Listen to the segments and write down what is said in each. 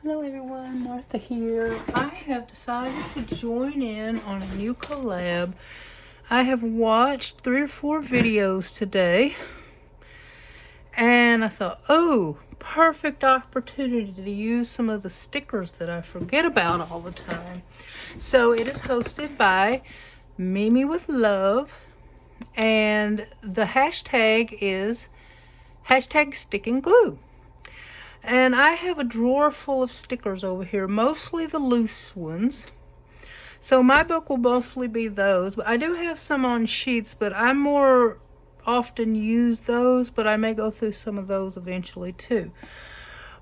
Hello everyone, Martha here. I have decided to join in on a new collab. I have watched 3 or 4 videos today and I thought, oh, perfect opportunity to use some of the stickers that I forget about all the time. So it is hosted by Mimi with Love and the hashtag is hashtag stick and glue. And I have a drawer full of stickers over here, mostly the loose ones. So my book will mostly be those, but I do have some on sheets, but I more often use those, but I may go through some of those eventually too.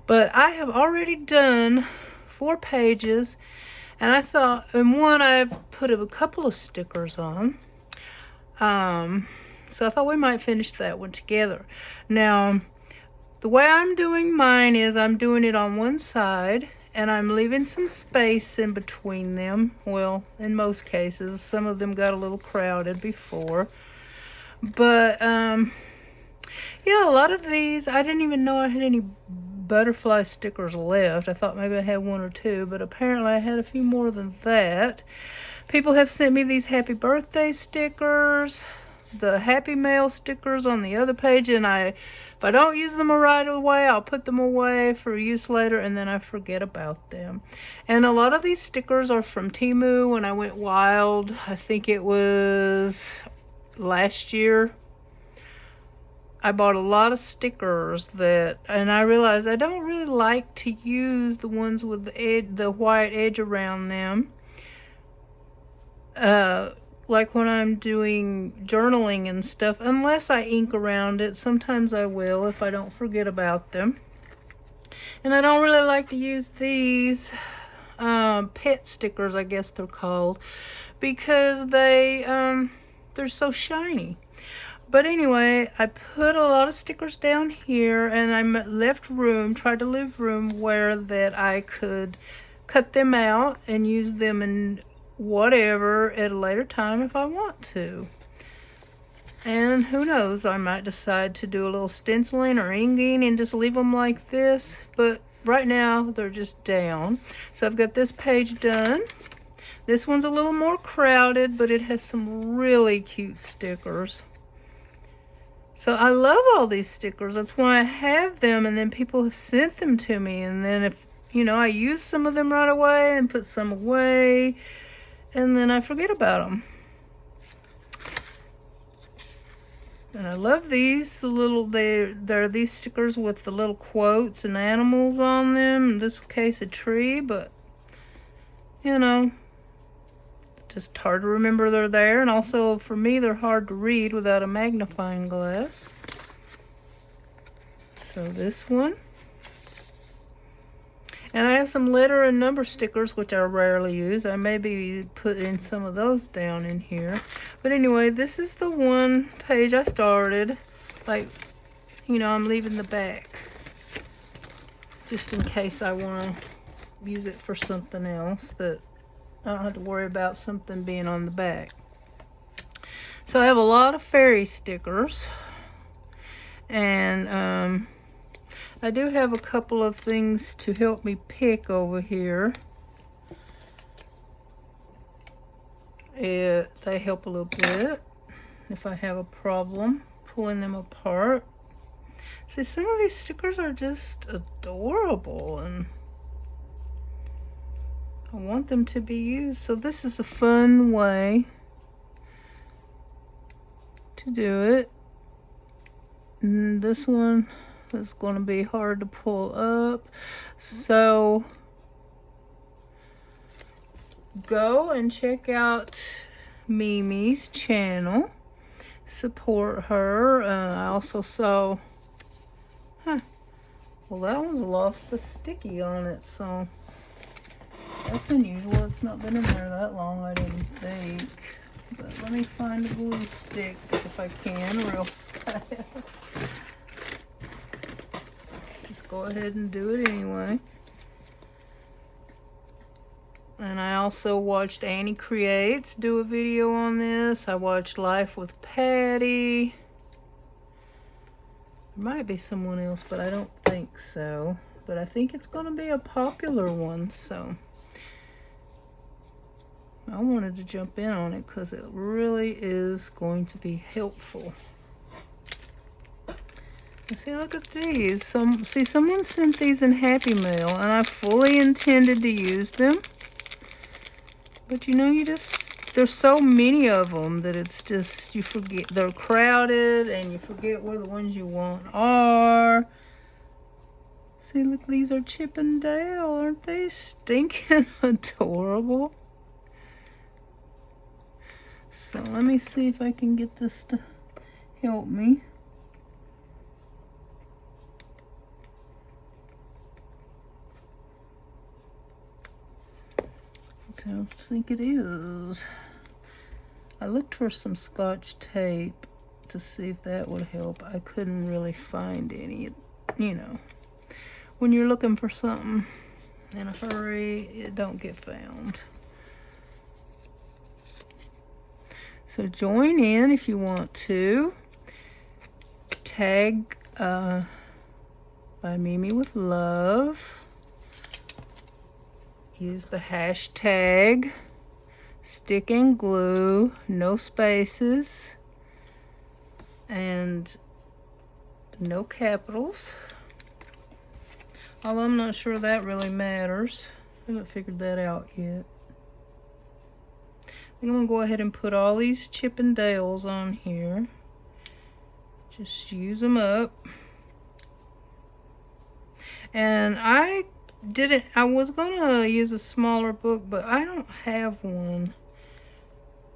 But I have already done 4 pages, and I thought, in one I've put a couple of stickers on. So I thought we might finish that one together. Now, the way I'm doing mine is I'm doing it on one side and I'm leaving some space in between them. Well, in most cases, some of them got a little crowded before. But, yeah, a lot of these, I didn't even know I had any butterfly stickers left. I thought maybe I had 1 or 2, but apparently I had a few more than that. People have sent me these happy birthday stickers, the Happy Mail stickers on the other page, and if I don't use them right away, I'll put them away for use later, and then I forget about them. And a lot of these stickers are from Temu when I went wild. I think it was last year. I bought a lot of stickers and I realized I don't really like to use the ones with the white edge around them. Like when I'm doing journaling and stuff, unless I ink around it. Sometimes I will if I don't forget about them. And I don't really like to use these pet stickers, I guess they're called, because they're so shiny. But anyway, I put a lot of stickers down here, and I tried to leave room where that I could cut them out and use them in whatever at a later time if I want to. And who knows, I might decide to do a little stenciling or inking and just leave them like this, but right now they're just down. So I've got this page done. This one's a little more crowded, but it has some really cute stickers. So I love all these stickers. That's why I have them, and then people have sent them to me, and then if I use some of them right away and put some away, and then I forget about them. And I love these. They're these stickers with the little quotes and animals on them. In this case, a tree, but just hard to remember they're there. And also for me, they're hard to read without a magnifying glass. So this one. And I have some letter and number stickers, which I rarely use. I maybe put in some of those down in here. But anyway, this is the one page I started. Like, I'm leaving the back, just in case I want to use it for something else, that I don't have to worry about something being on the back. So I have a lot of fairy stickers. And, I do have a couple of things to help me pick over here. They help a little bit if I have a problem pulling them apart. See, some of these stickers are just adorable, and I want them to be used. So this is a fun way to do it. And this one is going to be hard to pull up, so go and check out Mimi's channel, support her. I also saw well, that one's lost the sticky on it, so that's unusual. It's not been in there that long, I didn't think. But let me find a glue stick if I can real fast. Go ahead and do it anyway. And I also watched Annie Creates do a video on this. I watched Life with Patty. There might be someone else, but I don't think so. but I think it's going to be a popular one, so I wanted to jump in on it because it really is going to be helpful. And see, look at these. Someone sent these in Happy Mail, and I fully intended to use them. But you know, there's so many of them that it's just, you forget. They're crowded, and you forget where the ones you want are. See, look, these are Chip and Dale. Aren't they stinking adorable? So let me see if I can get this to help me. I don't think it is. I looked for some Scotch tape to see if that would help. I couldn't really find any. You know, when you're looking for something in a hurry, it don't get found. So join in if you want to. Tag by Mimi with Love. Use the hashtag stick and glue, no spaces, and no capitals. Although I'm not sure that really matters. I haven't figured that out yet. I think I'm going to go ahead and put all these Chip and Dales on here. Just use them up. And I was gonna use a smaller book, but I don't have one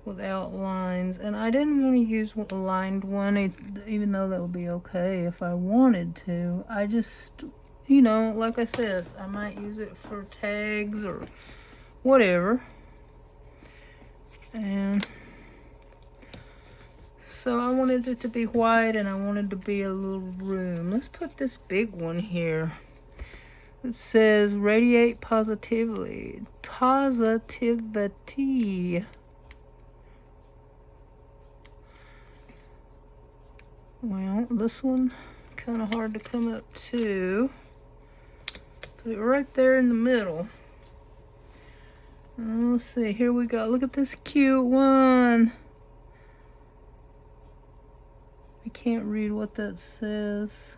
without lines, and I didn't want to use a lined one, even though that would be okay if I wanted to. I just, you know, like I said, I might use it for tags or whatever. And so I wanted it to be white, and I wanted to be a little room. Let's put this big one here. It says radiate positively. Positivity. Well, this one kind of hard to come up to. Put it right there in the middle. Let's see, here we go. Look at this cute one. I can't read what that says.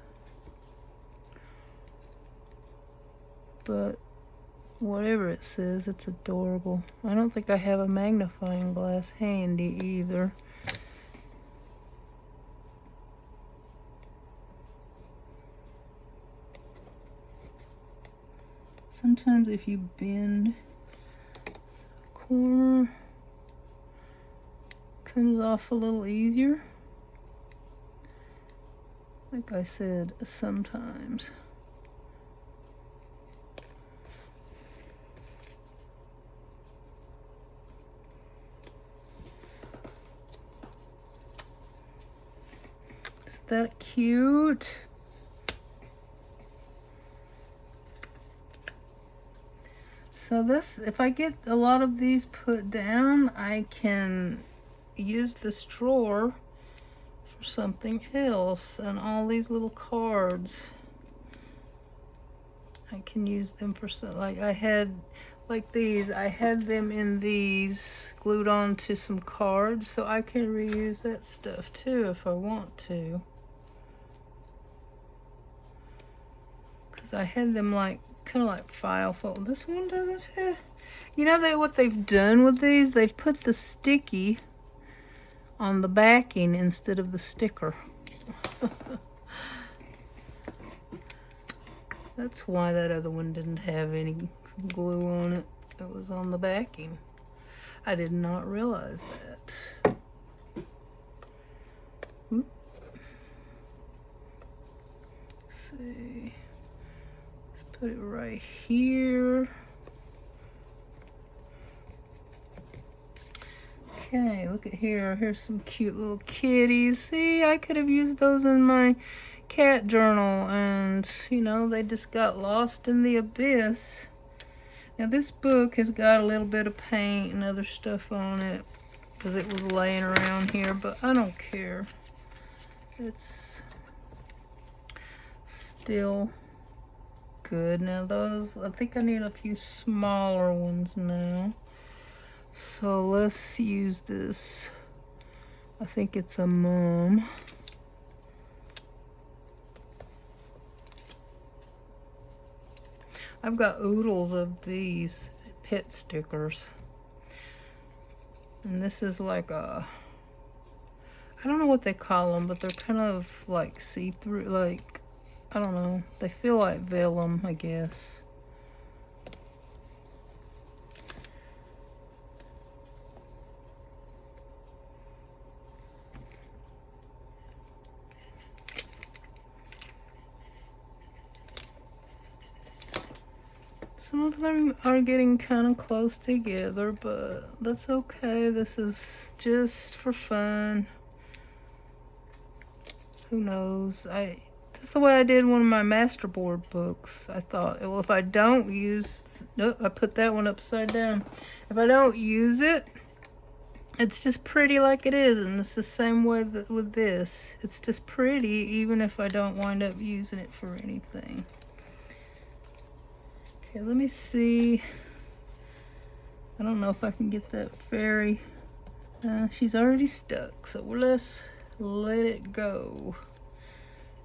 But whatever it says, it's adorable. I don't think I have a magnifying glass handy either. Sometimes if you bend a corner, it comes off a little easier. Like I said, sometimes. That cute. So this, if I get a lot of these put down, I can use this drawer for something else. And all these little cards, I can use them for some, like I had, like these, I had them in these glued on to some cards, so I can reuse that stuff too if I want to. I had them like kind of like file fold. This one doesn't have, you know, what they've done with these, they've put the sticky on the backing instead of the sticker. That's why that other one didn't have any glue on it. It was on the backing. I did not realize that. Oop. Let's see. Put it right here. Okay, look at here. Here's some cute little kitties. See, I could have used those in my cat journal, and you know, they just got lost in the abyss. Now this book has got a little bit of paint and other stuff on it because it was laying around here, but I don't care. It's still good. Now those, I think I need a few smaller ones now. So let's use this. I think it's a mom. I've got oodles of these pet stickers. And this is like a, I don't know what they call them, but they're kind of like see-through, like, I don't know. They feel like vellum, I guess. Some of them are getting kind of close together, but that's okay. This is just for fun. Who knows? That's the way I did one of my masterboard books. I thought, well, if I don't use, nope, I put that one upside down. If I don't use it, it's just pretty like it is, and it's the same way with this. It's just pretty even if I don't wind up using it for anything. Okay, let me see. I don't know if I can get that fairy. She's already stuck, so let's let it go.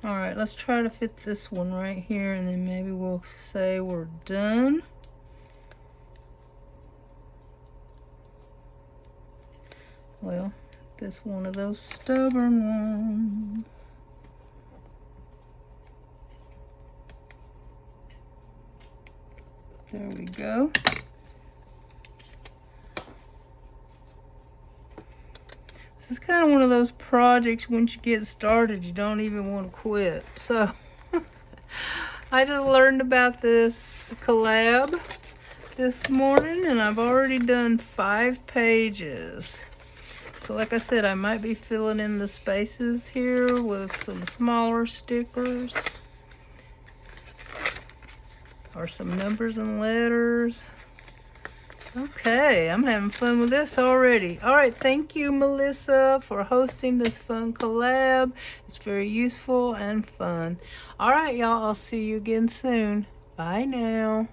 All right, let's try to fit this one right here, and then maybe we'll say we're done. Well, this one of those stubborn ones. There we go. This is kind of one of those projects, once you get started, you don't even want to quit. So, I just learned about this collab this morning, and I've already done 5 pages. So like I said, I might be filling in the spaces here with some smaller stickers. Or some numbers and letters. Okay, I'm having fun with this already. All right, thank you, Melissa, for hosting this fun collab. It's very useful and fun. All right, y'all, I'll see you again soon. Bye now.